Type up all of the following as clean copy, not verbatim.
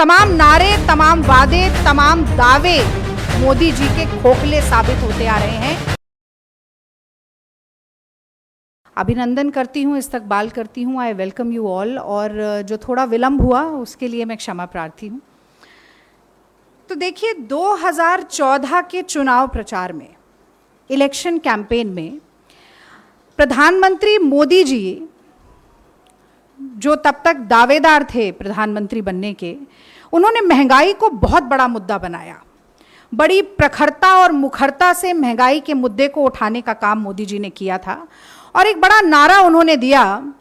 तमाम नारे, तमाम वादे, तमाम दावे मोदी जी के खोखले साबित होते आ रहे हैं। अभिनंदन करती हूँ, इस्तकबाल करती हूँ, आई वेलकम यू ऑल। और जो थोड़ा विलंब हुआ उसके लिए मैं क्षमा प्रार्थी हूँ। तो देखिए, 2014 के चुनाव प्रचार में, इलेक्शन कैंपेन में प्रधानमंत्री मोदी जी, जो तब तक दावेदार थे प्रधानमंत्री बनने के, उन्होंने महंगाई को बहुत बड़ा मुद्दा बनाया। बड़ी प्रखरता और मुखरता से महंगाई के मुद्दे को उठाने का काम मोदी जी ने किया था और एक बड़ा नारा उन्होंने दिया,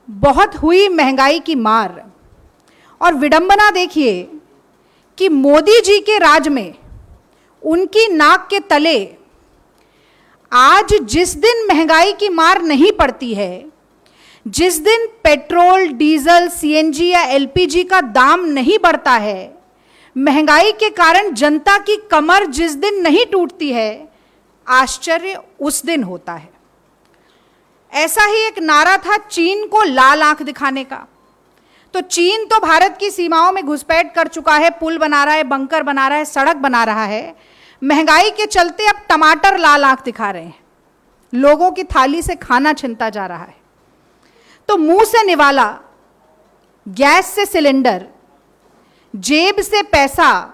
बहुत हुई महंगाई की मार। और विडंबना देखिए कि मोदी जी के राज में उनकी नाक के तले आज जिस दिन महंगाई की मार नहीं पड़ती है, जिस दिन पेट्रोल, डीजल, सीएनजी या एलपीजी का दाम नहीं बढ़ता है, महंगाई के कारण जनता की कमर जिस दिन नहीं टूटती है, आश्चर्य उस दिन होता है। ऐसा ही एक नारा था चीन को लाल आंख दिखाने का। तो चीन तो भारत की सीमाओं में घुसपैठ कर चुका है, पुल बना रहा है, बंकर बना रहा है, सड़क बना रहा है। महंगाई के चलते अब टमाटर लाल आंख दिखा रहे हैं, लोगों की थाली से खाना छिनता जा रहा है। तो मुंह से निवाला, गैस से सिलेंडर, जेब से पैसा,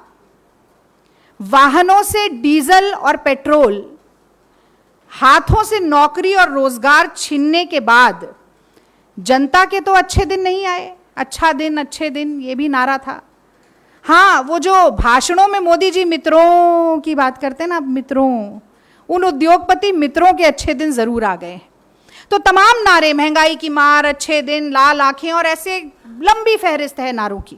वाहनों से डीजल और पेट्रोल, हाथों से नौकरी और रोजगार छीनने के बाद जनता के तो अच्छे दिन नहीं आए। अच्छा दिन, अच्छे दिन, ये भी नारा था। हाँ, वो जो भाषणों में मोदी जी मित्रों की बात करते हैं ना, मित्रों, उन उद्योगपति मित्रों के अच्छे दिन जरूर आ गए। तो तमाम नारे, महंगाई की मार, अच्छे दिन, लाल आंखें, और ऐसे लंबी फहरिस्त है नारों की।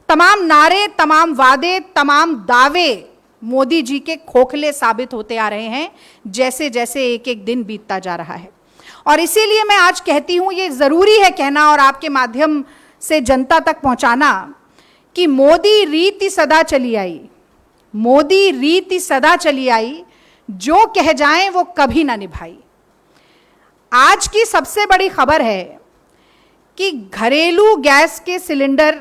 तमाम नारे, तमाम वादे, तमाम दावे मोदी जी के खोखले साबित होते आ रहे हैं जैसे जैसे एक एक दिन बीतता जा रहा है। और इसीलिए मैं आज कहती हूं, ये जरूरी है कहना और आपके माध्यम से जनता तक पहुंचाना कि मोदी रीति सदा चली आई, मोदी रीति सदा चली आई, जो कह जाएं वो कभी ना निभाई। आज की सबसे बड़ी खबर है कि घरेलू गैस के सिलेंडर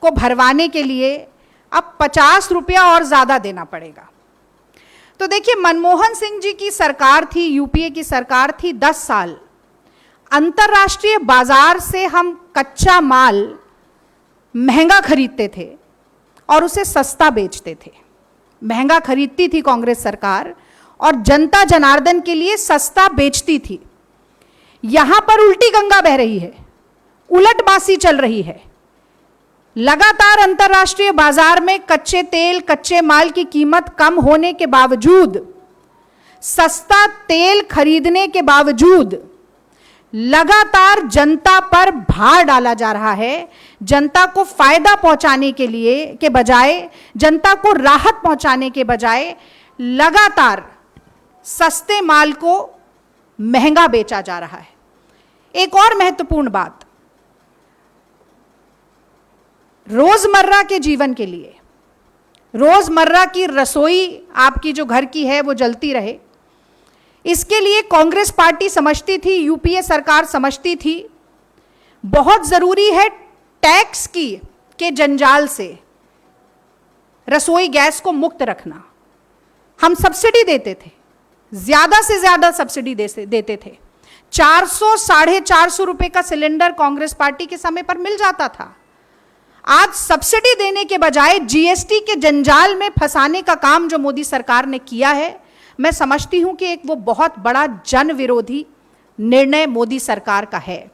को भरवाने के लिए अब 50 रुपया और ज्यादा देना पड़ेगा। तो देखिए, मनमोहन सिंह जी की सरकार थी, यूपीए की सरकार थी 10 साल। अंतर्राष्ट्रीय बाजार से हम कच्चा माल महंगा खरीदते थे और उसे सस्ता बेचते थे। महंगा खरीदती थी कांग्रेस सरकार और जनता जनार्दन के लिए सस्ता बेचती थी। यहां पर उल्टी गंगा बह रही है, उलटबासी चल रही है। लगातार अंतर्राष्ट्रीय बाजार में कच्चे तेल, कच्चे माल की कीमत कम होने के बावजूद, सस्ता तेल खरीदने के बावजूद लगातार जनता पर भार डाला जा रहा है। जनता को फायदा पहुंचाने के लिए के बजाय, जनता को राहत पहुंचाने के बजाय लगातार सस्ते माल को महंगा बेचा जा रहा है। एक और महत्वपूर्ण बात, रोजमर्रा के जीवन के लिए, रोजमर्रा की रसोई आपकी जो घर की है वो जलती रहे, इसके लिए कांग्रेस पार्टी समझती थी, यूपीए सरकार समझती थी, बहुत जरूरी है टैक्स के जंजाल से रसोई गैस को मुक्त रखना। हम सब्सिडी देते थे, ज्यादा से ज्यादा सब्सिडी देते थे। 400, 450 रुपए का सिलेंडर कांग्रेस पार्टी के समय पर मिल जाता था। आज सब्सिडी देने के बजाय जीएसटी के जंजाल में फंसाने का काम जो मोदी सरकार ने किया है, मैं समझती हूं कि एक वो बहुत बड़ा जन विरोधी निर्णय मोदी सरकार का है।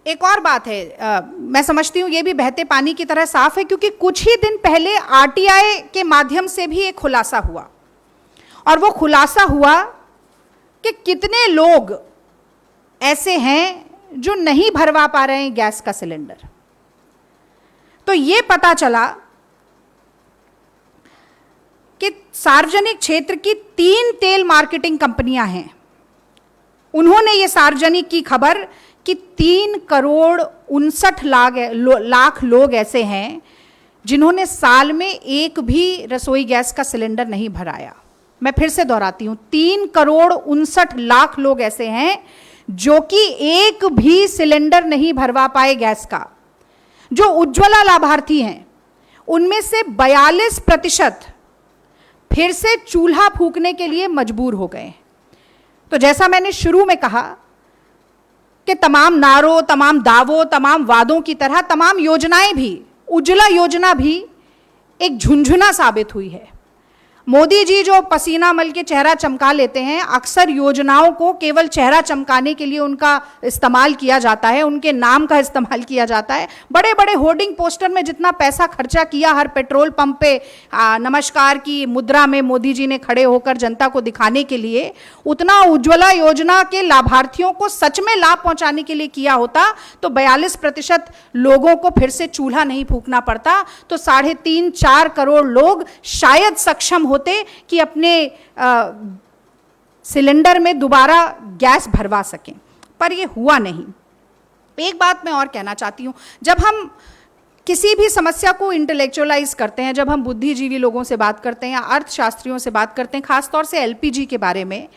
एक और बात है, मैं समझती हूं ये भी बहते पानी की तरह साफ है, क्योंकि कुछ ही दिन पहले आरटीआई के माध्यम से भी एक खुलासा हुआ, और वो खुलासा हुआ कि कितने लोग ऐसे हैं जो नहीं भरवा पा रहे हैं गैस का सिलेंडर। तो ये पता चला कि सार्वजनिक क्षेत्र की 3 तेल मार्केटिंग कंपनियां हैं, उन्होंने ये सार्वजनिक की खबर कि 3,59,00,000 लाख लोग ऐसे हैं जिन्होंने साल में एक भी रसोई गैस का सिलेंडर नहीं भराया। मैं फिर से दोहराती हूं, 3,59,00,000 लोग ऐसे हैं जो कि एक भी सिलेंडर नहीं भरवा पाए गैस का। जो उज्ज्वला लाभार्थी हैं उनमें से 42% फिर से चूल्हा फूंकने के लिए मजबूर हो गए। तो जैसा मैंने शुरू में कहा कि तमाम नारों, तमाम दावों, तमाम वादों की तरह तमाम योजनाएं भी, उज्ज्वला योजना भी एक झुंझुना साबित हुई है। मोदी जी जो पसीना मल के चेहरा चमका लेते हैं, अक्सर योजनाओं को केवल चेहरा चमकाने के लिए उनका इस्तेमाल किया जाता है, उनके नाम का इस्तेमाल किया जाता है। बड़े बड़े होर्डिंग पोस्टर में जितना पैसा खर्चा किया हर पेट्रोल पंप पे नमस्कार की मुद्रा में मोदी जी ने खड़े होकर जनता को दिखाने के लिए, उतना उज्ज्वला योजना के लाभार्थियों को सच में लाभ पहुंचाने के लिए किया होता तो 42% लोगों को फिर से चूल्हा नहीं फूंकना पड़ता, तो 3.5-4 करोड़ लोग शायद सक्षम होते कि अपने सिलेंडर में दोबारा गैस भरवा सकें। पर यह हुआ नहीं। एक बात मैं और कहना चाहती हूं, जब हम किसी भी समस्या को इंटेलेक्चुअलाइज करते हैं, जब हम बुद्धिजीवी लोगों से बात करते हैं या अर्थशास्त्रियों से बात करते हैं, खासतौर से एलपीजी के बारे में,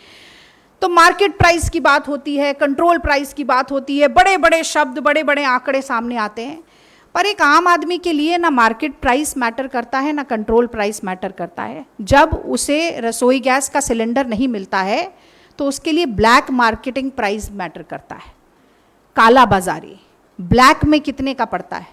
तो मार्केट प्राइस की बात होती है, कंट्रोल प्राइस की बात होती है, बड़े बड़े शब्द, बड़े बड़े आंकड़े सामने आते हैं। पर एक आम आदमी के लिए ना मार्केट प्राइस मैटर करता है, ना कंट्रोल प्राइस मैटर करता है। जब उसे रसोई गैस का सिलेंडर नहीं मिलता है तो उसके लिए ब्लैक मार्केटिंग प्राइस मैटर करता है। काला बाजारी, ब्लैक में कितने का पड़ता है।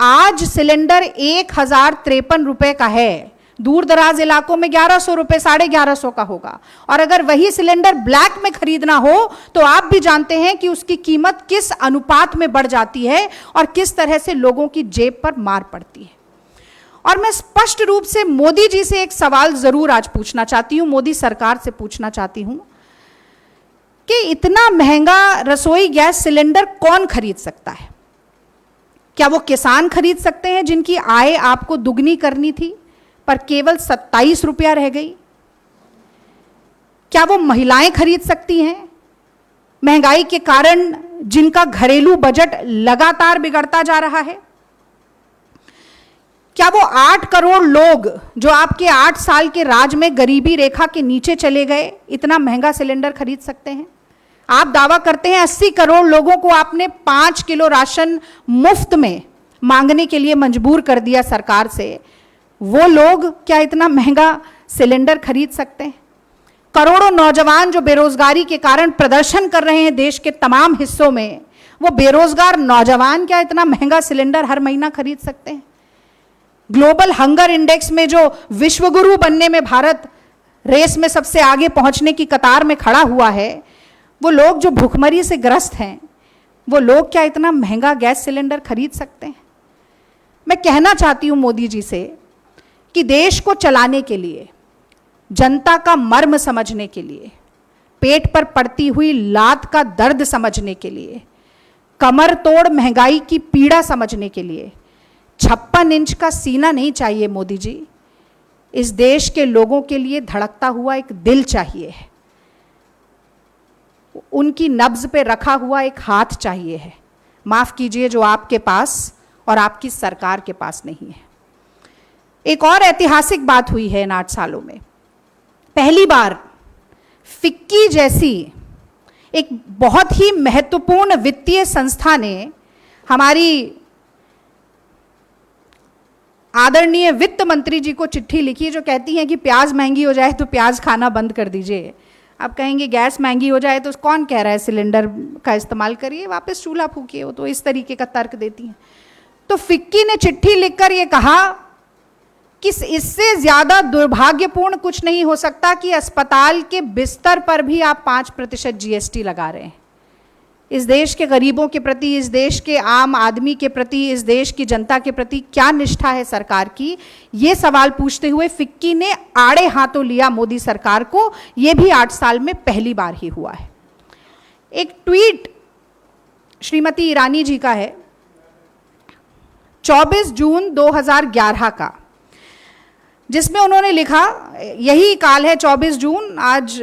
आज सिलेंडर 1053 रुपए का है, दूर दराज इलाकों में 1100 रुपए, 1150 का होगा। और अगर वही सिलेंडर ब्लैक में खरीदना हो तो आप भी जानते हैं कि उसकी कीमत किस अनुपात में बढ़ जाती है और किस तरह से लोगों की जेब पर मार पड़ती है। और मैं स्पष्ट रूप से मोदी जी से एक सवाल जरूर आज पूछना चाहती हूं, मोदी सरकार से पूछना चाहती हूं कि इतना महंगा रसोई गैस सिलेंडर कौन खरीद सकता है? क्या वो किसान खरीद सकते हैं जिनकी आय आपको दुगनी करनी थी पर केवल 27 रुपया रह गई? क्या वो महिलाएं खरीद सकती हैं महंगाई के कारण जिनका घरेलू बजट लगातार बिगड़ता जा रहा है? क्या वो 8 करोड़ लोग जो आपके 8 साल के राज में गरीबी रेखा के नीचे चले गए इतना महंगा सिलेंडर खरीद सकते हैं? आप दावा करते हैं 80 करोड़ लोगों को आपने 5 किलो राशन मुफ्त में मांगने के लिए मजबूर कर दिया सरकार से। वो लोग क्या इतना महंगा सिलेंडर खरीद सकते हैं? करोड़ों नौजवान जो बेरोजगारी के कारण प्रदर्शन कर रहे हैं देश के तमाम हिस्सों में, वो बेरोजगार नौजवान क्या इतना महंगा सिलेंडर हर महीना खरीद सकते हैं? ग्लोबल हंगर इंडेक्स में जो विश्वगुरु बनने में भारत रेस में सबसे आगे पहुंचने की कतार में खड़ा हुआ है, वो लोग जो भूखमरी से ग्रस्त हैं, वो लोग क्या इतना महंगा गैस सिलेंडर खरीद सकते हैं? मैं कहना चाहती हूं मोदी जी से कि देश को चलाने के लिए, जनता का मर्म समझने के लिए, पेट पर पड़ती हुई लात का दर्द समझने के लिए, कमर तोड़ महंगाई की पीड़ा समझने के लिए 56 इंच का सीना नहीं चाहिए मोदी जी। इस देश के लोगों के लिए धड़कता हुआ एक दिल चाहिए, उनकी नब्ज पे रखा हुआ एक हाथ चाहिए है। माफ कीजिए, जो आपके पास और आपकी सरकार के पास नहीं है। एक और ऐतिहासिक बात हुई है इन 8 सालों में। पहली बार फिक्की जैसी एक बहुत ही महत्वपूर्ण वित्तीय संस्था ने हमारी आदरणीय वित्त मंत्री जी को चिट्ठी लिखी जो कहती हैं कि प्याज महंगी हो जाए तो प्याज खाना बंद कर दीजिए। आप कहेंगे गैस महंगी हो जाए तो कौन कह रहा है सिलेंडर का इस्तेमाल करिए, वापस चूल्हा फूकिए। वो तो इस तरीके का तर्क देती हैं। तो फिक्की ने चिट्ठी लिखकर ये कहा कि इससे ज्यादा दुर्भाग्यपूर्ण कुछ नहीं हो सकता कि अस्पताल के बिस्तर पर भी आप 5% जीएसटी लगा रहे हैं। इस देश के गरीबों के प्रति, इस देश के आम आदमी के प्रति, इस देश की जनता के प्रति क्या निष्ठा है सरकार की? ये सवाल पूछते हुए फिक्की ने आड़े हाथों लिया मोदी सरकार को। ये भी 8 साल में पहली बार ही हुआ है। एक ट्वीट श्रीमती ईरानी जी का है 24 जून 2011 का, जिसमें उन्होंने लिखा, यही काल है 24 जून, आज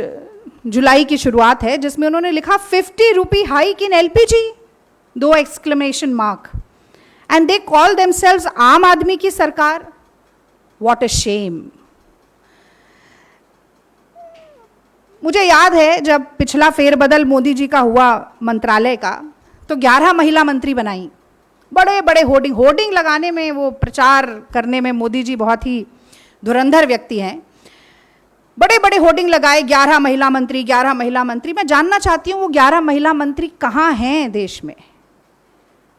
जुलाई की शुरुआत है, जिसमें उन्होंने लिखा 50 rupee hike in LPG, 2 exclamation mark, and they call themselves आम आदमी की सरकार। What a shame. मुझे याद है जब पिछला फेरबदल मोदी जी का हुआ मंत्रालय का, तो 11 महिला मंत्री बनाई। बड़े बड़े होर्डिंग लगाने में, वो प्रचार करने में मोदी जी बहुत ही धुरंधर व्यक्ति हैं। बड़े बड़े होर्डिंग लगाए, 11 महिला मंत्री, 11 महिला मंत्री। मैं जानना चाहती हूँ वो 11 महिला मंत्री कहाँ हैं देश में?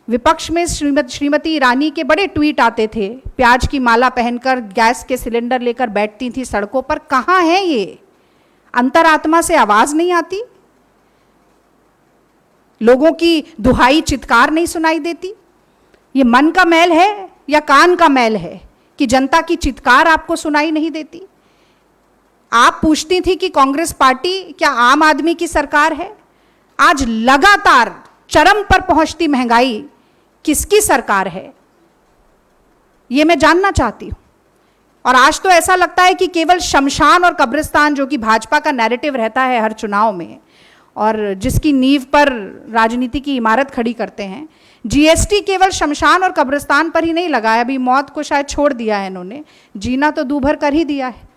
विपक्ष में श्रीमती ईरानी के बड़े ट्वीट आते थे, प्याज की माला पहनकर गैस के सिलेंडर लेकर बैठती थी सड़कों पर। कहाँ है ये? अंतरात्मा से आवाज नहीं आती? लोगों की दुहाई चित्कार नहीं सुनाई देती? ये मन का मैल है या कान का मैल है कि जनता की चित्कार आपको सुनाई नहीं देती? आप पूछती थी कि कांग्रेस पार्टी क्या आम आदमी की सरकार है? आज लगातार चरम पर पहुंचती महंगाई किसकी सरकार है? ये मैं जानना चाहती हूं। और आज तो ऐसा लगता है कि केवल शमशान और कब्रिस्तान, जो कि भाजपा का नैरेटिव रहता है हर चुनाव में और जिसकी नींव पर राजनीति की इमारत खड़ी करते हैं, जीएसटी केवल शमशान और कब्रिस्तान पर ही नहीं लगा है। अभी मौत को शायद छोड़ दिया है इन्होंने, जीना तो दूभर कर ही दिया है।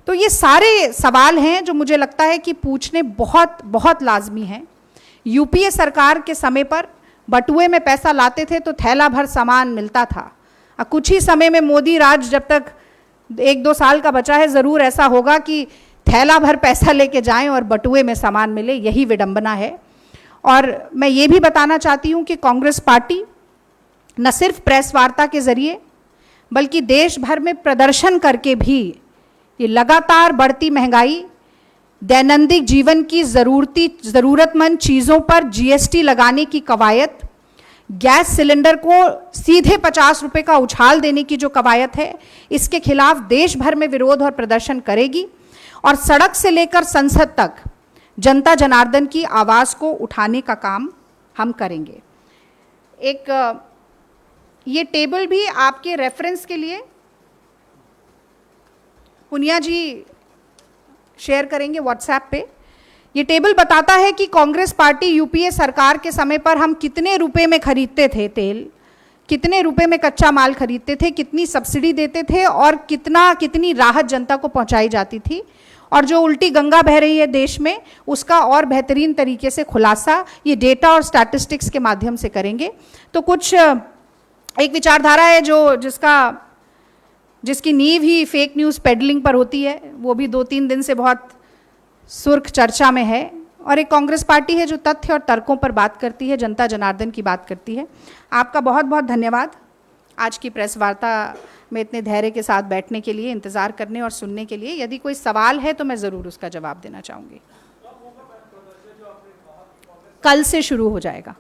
तो ये सारे सवाल हैं जो मुझे लगता है कि पूछने बहुत बहुत लाजमी हैं। यूपीए सरकार के समय पर बटुए में पैसा लाते थे तो थैला भर सामान मिलता था। कुछ ही समय में मोदी राज जब तक 1-2 साल का बचा है, ज़रूर ऐसा होगा कि थैला भर पैसा लेके जाएं और बटुए में सामान मिले। यही विडंबना है। और मैं ये भी बताना चाहती हूँ कि कांग्रेस पार्टी न सिर्फ प्रेस वार्ता के जरिए बल्कि देश भर में प्रदर्शन करके भी ये लगातार बढ़ती महंगाई, दैनंदिन जीवन की ज़रूरतमंद चीज़ों पर जीएसटी लगाने की कवायद, गैस सिलेंडर को सीधे 50 रुपए का उछाल देने की जो कवायद है, इसके खिलाफ देश भर में विरोध और प्रदर्शन करेगी। और सड़क से लेकर संसद तक जनता जनार्दन की आवाज़ को उठाने का काम हम करेंगे। एक ये टेबल भी आपके रेफरेंस के लिए पुनिया जी शेयर करेंगे व्हाट्सएप पे। ये टेबल बताता है कि कांग्रेस पार्टी यूपीए सरकार के समय पर हम कितने रुपए में खरीदते थे तेल, कितने रुपए में कच्चा माल खरीदते थे, कितनी सब्सिडी देते थे और कितनी राहत जनता को पहुंचाई जाती थी। और जो उल्टी गंगा बह रही है देश में, उसका और बेहतरीन तरीके से खुलासा ये डेटा और स्टैटिस्टिक्स के माध्यम से करेंगे। तो कुछ एक विचारधारा है जिसकी नींव ही फेक न्यूज़ पेडलिंग पर होती है, वो भी 2-3 दिन से बहुत सुर्ख चर्चा में है। और एक कांग्रेस पार्टी है जो तथ्य और तर्कों पर बात करती है, जनता जनार्दन की बात करती है। आपका बहुत बहुत धन्यवाद आज की प्रेस वार्ता में इतने धैर्य के साथ बैठने के लिए, इंतज़ार करने और सुनने के लिए। यदि कोई सवाल है तो मैं ज़रूर उसका जवाब देना चाहूँगी। कल से शुरू हो जाएगा।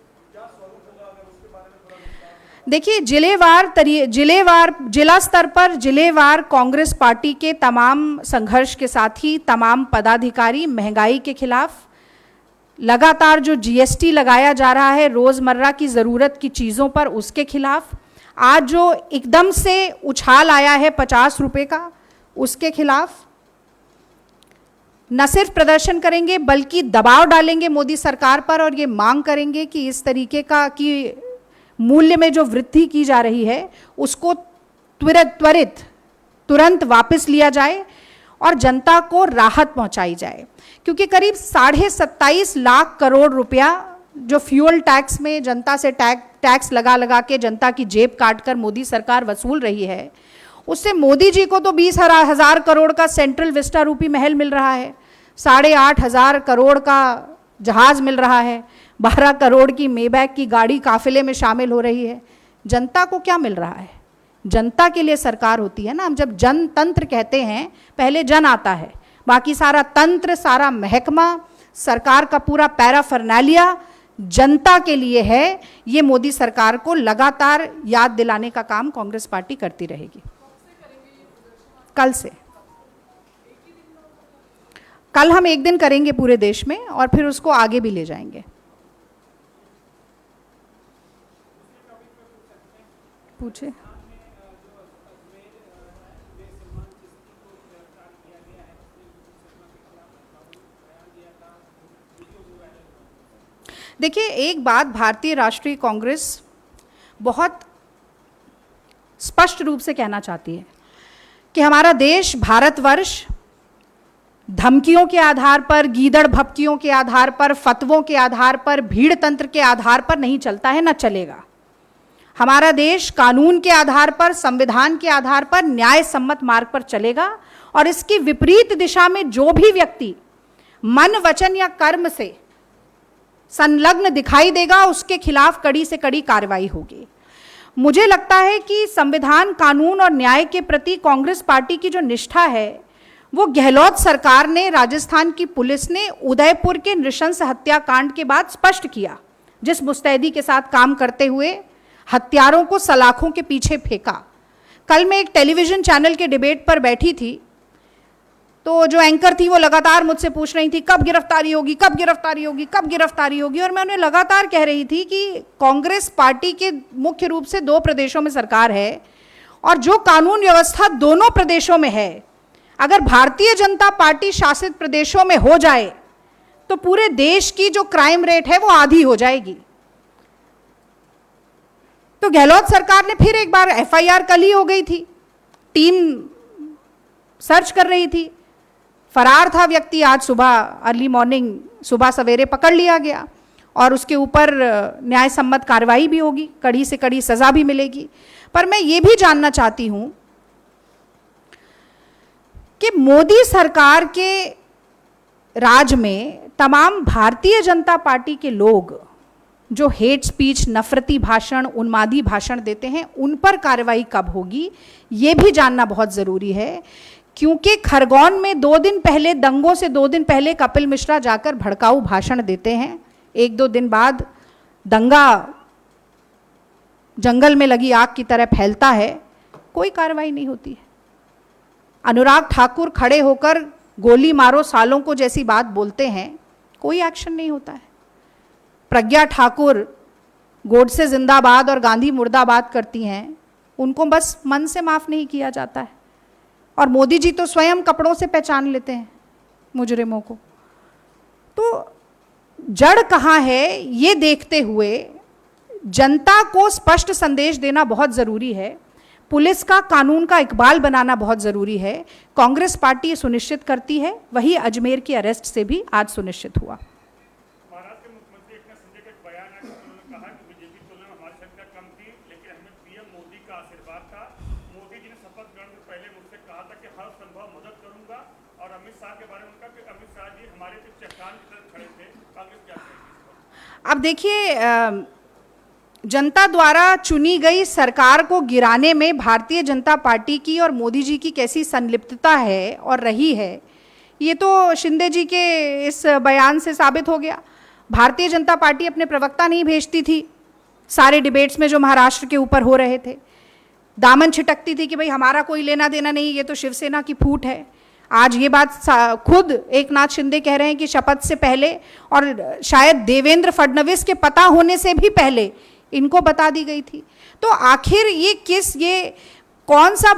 देखिए, जिला स्तर पर जिलेवार कांग्रेस पार्टी के तमाम संघर्ष के साथ ही तमाम पदाधिकारी महंगाई के खिलाफ, लगातार जो जीएसटी लगाया जा रहा है रोज़मर्रा की ज़रूरत की चीज़ों पर, उसके खिलाफ, आज जो एकदम से उछाल आया है 50 रुपये का, उसके खिलाफ न सिर्फ प्रदर्शन करेंगे बल्कि दबाव डालेंगे मोदी सरकार पर और ये मांग करेंगे कि इस तरीके का कि मूल्य में जो वृद्धि की जा रही है उसको तुरंत वापस लिया जाए और जनता को राहत पहुंचाई जाए। क्योंकि करीब 27.5 लाख करोड़ रुपया जो फ्यूल टैक्स में जनता से टैक्स लगा के जनता की जेब काटकर मोदी सरकार वसूल रही है, उससे मोदी जी को तो 20,000 करोड़ का सेंट्रल विस्टा रूपी महल मिल रहा है, 8,500 करोड़ का जहाज मिल रहा है, 12 करोड़ की मेबैक की गाड़ी काफिले में शामिल हो रही है। जनता को क्या मिल रहा है? जनता के लिए सरकार होती है ना। हम जब जनतंत्र कहते हैं, पहले जन आता है, बाकी सारा तंत्र, सारा महकमा, सरकार का पूरा पैराफर्नालिया जनता के लिए है। ये मोदी सरकार को लगातार याद दिलाने का काम कांग्रेस पार्टी करती रहेगी। कल से, कल हम एक दिन करेंगे पूरे देश में और फिर उसको आगे भी ले जाएंगे। पूछे। देखिए, एक बात भारतीय राष्ट्रीय कांग्रेस बहुत स्पष्ट रूप से कहना चाहती है कि हमारा देश भारतवर्ष धमकियों के आधार पर, गीदड़ भपकियों के आधार पर, फतवों के आधार पर, भीड़ तंत्र के आधार पर नहीं चलता है, ना चलेगा। हमारा देश कानून के आधार पर, संविधान के आधार पर, न्याय सम्मत मार्ग पर चलेगा। और इसकी विपरीत दिशा में जो भी व्यक्ति मन, वचन या कर्म से संलग्न दिखाई देगा, उसके खिलाफ कड़ी से कड़ी कार्रवाई होगी। मुझे लगता है कि संविधान, कानून और न्याय के प्रति कांग्रेस पार्टी की जो निष्ठा है, वो गहलोत सरकार ने, राजस्थान की पुलिस ने उदयपुर के नृशंस हत्याकांड के बाद स्पष्ट किया। जिस मुस्तैदी के साथ काम करते हुए हत्यारों को सलाखों के पीछे फेंका। कल मैं एक टेलीविजन चैनल के डिबेट पर बैठी थी, तो जो एंकर थी वो लगातार मुझसे पूछ रही थी कब गिरफ्तारी होगी, कब गिरफ्तारी होगी, कब गिरफ्तारी होगी। और मैं उन्हें लगातार कह रही थी कि कांग्रेस पार्टी के मुख्य रूप से 2 प्रदेशों में सरकार है, और जो कानून व्यवस्था दोनों प्रदेशों में है, अगर भारतीय जनता पार्टी शासित प्रदेशों में हो जाए तो पूरे देश की जो क्राइम रेट है वो आधी हो जाएगी। तो गहलोत सरकार ने फिर एक बार एफआईआर कल ही हो गई थी, टीम सर्च कर रही थी, फरार था व्यक्ति। आज सुबह अर्ली मॉर्निंग, सुबह सवेरे पकड़ लिया गया और उसके ऊपर न्याय सम्मत कार्रवाई भी होगी, कड़ी से कड़ी सजा भी मिलेगी। पर मैं ये भी जानना चाहती हूं कि मोदी सरकार के राज में तमाम भारतीय जनता पार्टी के लोग जो हेट स्पीच, नफरती भाषण, उन्मादी भाषण देते हैं, उन पर कार्रवाई कब होगी, ये भी जानना बहुत ज़रूरी है। क्योंकि खरगोन में 2 दिन पहले, दंगों से 2 दिन पहले कपिल मिश्रा जाकर भड़काऊ भाषण देते हैं, 1-2 दिन बाद दंगा जंगल में लगी आग की तरह फैलता है, कोई कार्रवाई नहीं होती है। अनुराग ठाकुर खड़े होकर गोली मारो सालों को जैसी बात बोलते हैं, कोई एक्शन नहीं होता है। प्रज्ञा ठाकुर गोडसे जिंदाबाद और गांधी मुर्दाबाद करती हैं, उनको बस मन से माफ़ नहीं किया जाता है। और मोदी जी तो स्वयं कपड़ों से पहचान लेते हैं मुजरिमों को। तो जड़ कहाँ है, ये देखते हुए जनता को स्पष्ट संदेश देना बहुत ज़रूरी है। पुलिस का, कानून का इकबाल बनाना बहुत ज़रूरी है। कांग्रेस पार्टी सुनिश्चित करती है, वही अजमेर की अरेस्ट से भी आज सुनिश्चित हुआ। महाराष्ट्र के मुख्यमंत्री एकनाथ शिंदे का एक बयान है, उन्होंने कहा कि बीजेपी तुलना में हमारी संख्या कम थी, लेकिन हमें पीएम मोदी का आशीर्वाद था। मोदी जी ने शपथ ग्रहण से पहले मुझसे कहा था कि हर संभव मदद करूंगा। और अमित शाह के बारे में उनका कि अमित शाह जी हमारे से चट्टान की तरह खड़े थे। कांग्रेस क्या कहेगी? अब देखिए, जनता द्वारा चुनी गई सरकार को गिराने में भारतीय जनता पार्टी की और मोदी जी की कैसी संलिप्तता है और रही है, ये तो शिंदे जी के इस बयान से साबित हो गया। भारतीय जनता पार्टी अपने प्रवक्ता नहीं भेजती थी सारे डिबेट्स में जो महाराष्ट्र के ऊपर हो रहे थे, दामन छिटकती थी कि भाई हमारा कोई लेना देना नहीं, ये तो शिवसेना की फूट है। आज ये बात खुद एकनाथ शिंदे कह रहे हैं कि शपथ से पहले और शायद देवेंद्र फडणवीस के पता होने से भी पहले इनको बता दी गई थी। तो आखिर ये कौन सा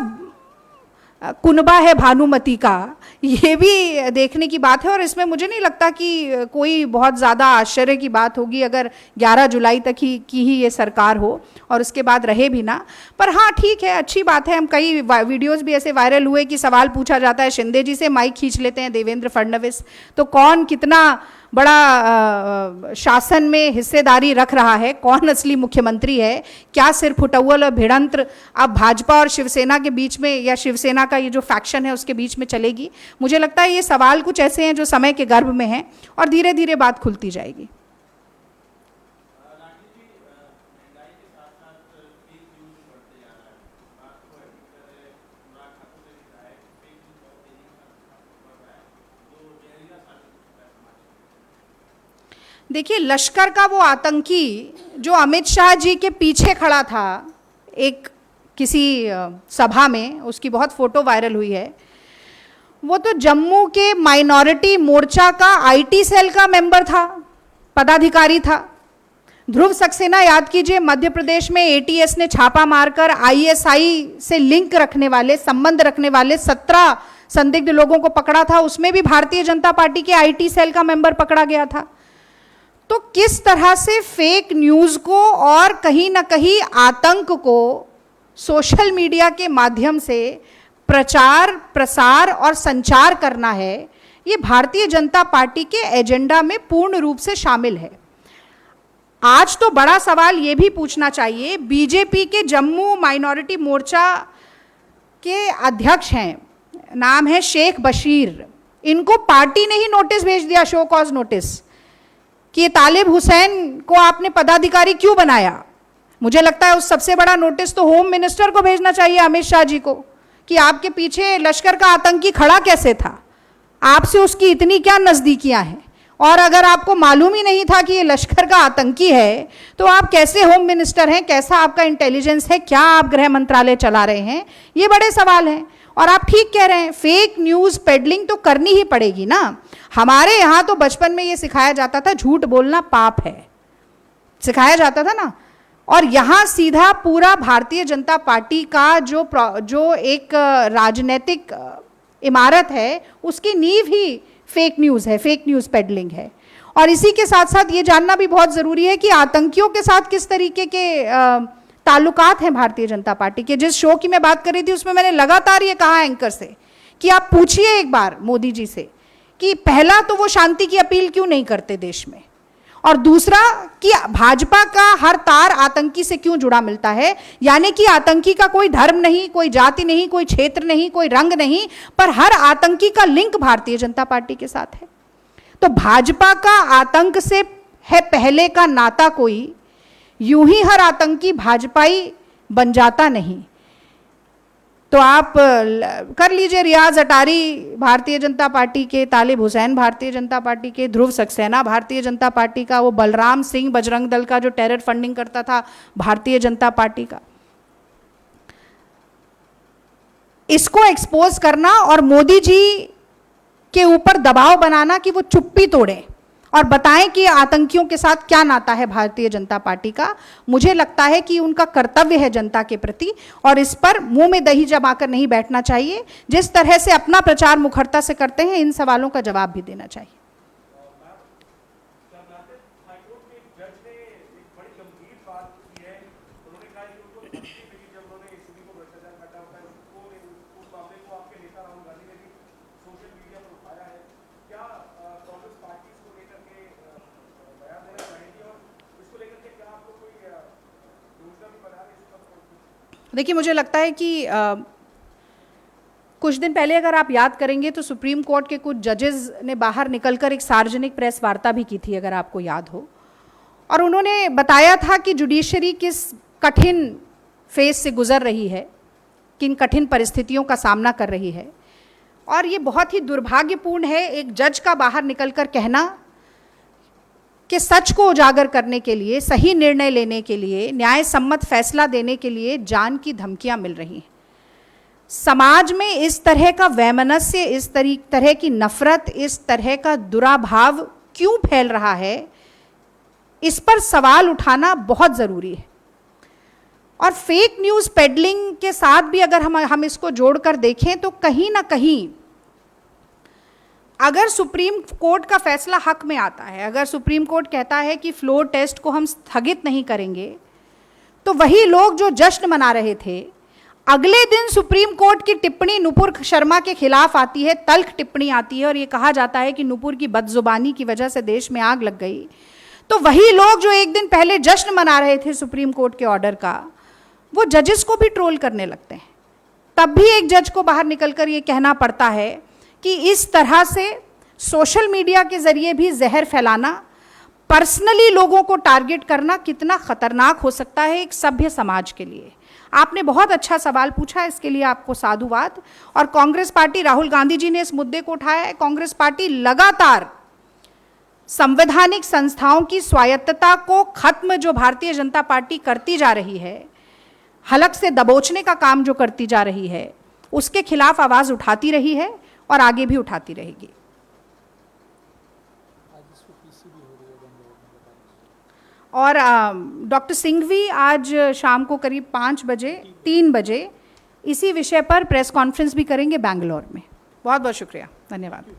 कुनबा है भानुमति का, ये भी देखने की बात है। और इसमें मुझे नहीं लगता कि कोई बहुत ज़्यादा आश्चर्य की बात होगी अगर 11 जुलाई तक की ही ये सरकार हो और उसके बाद रहे भी ना। पर हाँ, ठीक है, अच्छी बात है। हम कई वीडियोस भी ऐसे वायरल हुए कि सवाल पूछा जाता है शिंदे जी से, माइक खींच लेते हैं देवेंद्र फडणवीस। तो कौन कितना बड़ा शासन में हिस्सेदारी रख रहा है, कौन असली मुख्यमंत्री है, क्या सिर फुटौल और भिड़ंत्र अब भाजपा और शिवसेना के बीच में, या शिवसेना का ये जो फैक्शन है उसके बीच में चलेगी? मुझे लगता है ये सवाल कुछ ऐसे हैं जो समय के गर्भ में हैं और धीरे धीरे बात खुलती जाएगी। देखिए, लश्कर का वो आतंकी जो अमित शाह जी के पीछे खड़ा था एक किसी सभा में, उसकी बहुत फोटो वायरल हुई है, वो तो जम्मू के माइनॉरिटी मोर्चा का आईटी सेल का मेंबर था, पदाधिकारी था। ध्रुव सक्सेना, याद कीजिए, मध्य प्रदेश में एटीएस ने छापा मारकर आईएसआई से लिंक रखने वाले, संबंध रखने वाले 17 संदिग्ध लोगों को पकड़ा था। उसमें भी भारतीय जनता पार्टी के आईटी सेल का मेंबर पकड़ा गया था। तो किस तरह से फेक न्यूज़ को और कहीं ना कहीं आतंक को सोशल मीडिया के माध्यम से प्रचार, प्रसार और संचार करना है, ये भारतीय जनता पार्टी के एजेंडा में पूर्ण रूप से शामिल है। आज तो बड़ा सवाल ये भी पूछना चाहिए, बीजेपी के जम्मू माइनॉरिटी मोर्चा के अध्यक्ष हैं, नाम है शेख बशीर, इनको पार्टी ने ही नोटिस भेज दिया, शो कॉज नोटिस, कि तालिब हुसैन को आपने पदाधिकारी क्यों बनाया। मुझे लगता है उस सबसे बड़ा नोटिस तो होम मिनिस्टर को भेजना चाहिए, अमित शाह जी को, कि आपके पीछे लश्कर का आतंकी खड़ा कैसे था, आपसे उसकी इतनी क्या नजदीकियां हैं, और अगर आपको मालूम ही नहीं था कि ये लश्कर का आतंकी है तो आप कैसे होम मिनिस्टर हैं, कैसा आपका इंटेलिजेंस है, क्या आप गृह मंत्रालय चला रहे हैं, ये बड़े सवाल हैं। और आप ठीक कह रहे हैं, फेक न्यूज पेडलिंग तो करनी ही पड़ेगी ना। हमारे यहाँ तो बचपन में ये सिखाया जाता था झूठ बोलना पाप है, सिखाया जाता था ना, और यहाँ सीधा पूरा भारतीय जनता पार्टी का जो एक राजनीतिक इमारत है उसकी नींव ही फेक न्यूज़ है, फेक न्यूज़ पेडलिंग है। और इसी के साथ साथ ये जानना भी बहुत ज़रूरी है कि आतंकियों के साथ किस तरीके के ताल्लुकात हैं भारतीय जनता पार्टी के। जिस शो की मैं बात कर रही थी उसमें मैंने लगातार ये कहा एंकर से कि आप पूछिए एक बार मोदी जी से कि पहला तो वो शांति की अपील क्यों नहीं करते देश में, और दूसरा कि भाजपा का हर तार आतंकी से क्यों जुड़ा मिलता है। यानी कि आतंकी का कोई धर्म नहीं, कोई जाति नहीं, कोई क्षेत्र नहीं, कोई रंग नहीं, पर हर आतंकी का लिंक भारतीय जनता पार्टी के साथ है। तो भाजपा का आतंक से है पहले का नाता कोई, यूं ही हर आतंकी भाजपाई बन जाता नहीं। तो आप कर लीजिए, रियाज अटारी भारतीय जनता पार्टी के, तालिब हुसैन भारतीय जनता पार्टी के, ध्रुव सक्सेना भारतीय जनता पार्टी का, वो बलराम सिंह बजरंग दल का जो टेरर फंडिंग करता था भारतीय जनता पार्टी का। इसको एक्सपोज करना और मोदी जी के ऊपर दबाव बनाना कि वो चुप्पी तोड़े और बताएं कि आतंकियों के साथ क्या नाता है भारतीय जनता पार्टी का, मुझे लगता है कि उनका कर्तव्य है जनता के प्रति, और इस पर मुंह में दही जमाकर नहीं बैठना चाहिए। जिस तरह से अपना प्रचार मुखरता से करते हैं, इन सवालों का जवाब भी देना चाहिए। देखिए, मुझे लगता है कि कुछ दिन पहले अगर आप याद करेंगे तो सुप्रीम कोर्ट के कुछ जजेस ने बाहर निकलकर एक सार्वजनिक प्रेस वार्ता भी की थी, अगर आपको याद हो, और उन्होंने बताया था कि जुडिशरी किस कठिन फेज से गुजर रही है, किन कठिन परिस्थितियों का सामना कर रही है। और ये बहुत ही दुर्भाग्यपूर्ण है एक जज का बाहर निकलकर कहना कि सच को उजागर करने के लिए, सही निर्णय लेने के लिए, न्याय सम्मत फैसला देने के लिए जान की धमकियां मिल रही हैं। समाज में इस तरह का वैमनस्य, इस तरह की नफरत, इस तरह का दुराभाव क्यों फैल रहा है, इस पर सवाल उठाना बहुत ज़रूरी है। और फेक न्यूज़ पेडलिंग के साथ भी अगर हम इसको जोड़कर देखें तो कहीं ना कहीं अगर सुप्रीम कोर्ट का फैसला हक में आता है, अगर सुप्रीम कोर्ट कहता है कि फ्लोर टेस्ट को हम स्थगित नहीं करेंगे, तो वही लोग जो जश्न मना रहे थे, अगले दिन सुप्रीम कोर्ट की टिप्पणी नुपुर शर्मा के खिलाफ आती है, तल्ख टिप्पणी आती है, और ये कहा जाता है कि नुपुर की बदजुबानी की वजह से देश में आग लग गई। तो वही लोग जो एक दिन पहले जश्न मना रहे थे सुप्रीम कोर्ट के ऑर्डर का, वो जजेस को भी ट्रोल करने लगते हैं। तब भी एक जज को बाहर निकलकर ये कहना पड़ता है कि इस तरह से सोशल मीडिया के जरिए भी जहर फैलाना, पर्सनली लोगों को टारगेट करना कितना खतरनाक हो सकता है एक सभ्य समाज के लिए। आपने बहुत अच्छा सवाल पूछा, इसके लिए आपको साधुवाद। और कांग्रेस पार्टी, राहुल गांधी जी ने इस मुद्दे को उठाया है। कांग्रेस पार्टी लगातार संवैधानिक संस्थाओं की स्वायत्तता को खत्म जो भारतीय जनता पार्टी करती जा रही है, हलक से दबोचने का काम जो करती जा रही है, उसके खिलाफ आवाज उठाती रही है और आगे भी उठाती रहेगी। और डॉक्टर सिंघवी आज शाम को करीब 3 बजे इसी विषय पर प्रेस कॉन्फ्रेंस भी करेंगे बेंगलोर में। बहुत बहुत शुक्रिया, धन्यवाद।